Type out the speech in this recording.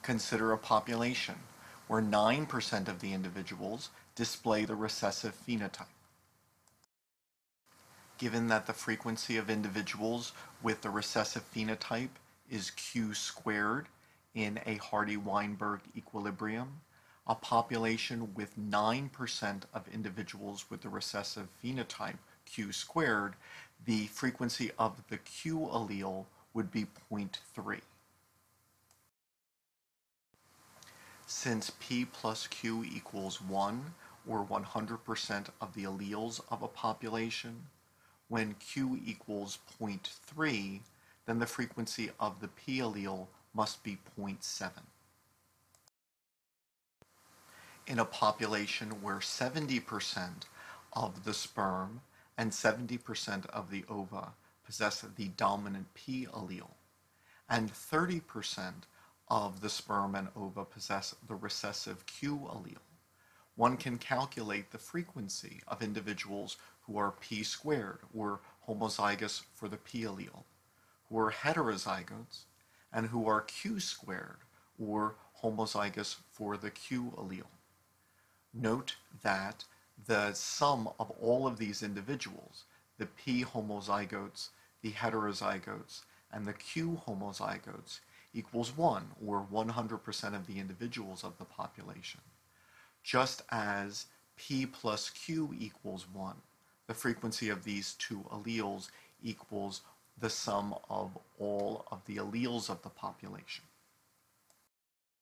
Consider a population where 9% of the individuals display the recessive phenotype. Given that the frequency of individuals with the recessive phenotype is Q squared in a Hardy-Weinberg equilibrium, a population with 9% of individuals with the recessive phenotype Q squared, the frequency of the Q allele would be 0.3. Since P plus Q equals 1, or 100% of the alleles of a population, when Q equals 0.3, then the frequency of the P allele must be 0.7. In a population where 70% of the sperm and 70% of the ova possess the dominant P allele, and 30% of the sperm and ova possess the recessive Q allele, one can calculate the frequency of individuals who are P squared, or homozygous for the P allele, who are heterozygotes, and who are Q squared, or homozygous for the Q allele. Note that the sum of all of these individuals, the P homozygotes, the heterozygotes, and the Q homozygotes, equals 1, or 100% of the individuals of the population. Just as P plus Q equals 1, the frequency of these two alleles equals the sum of all of the alleles of the population.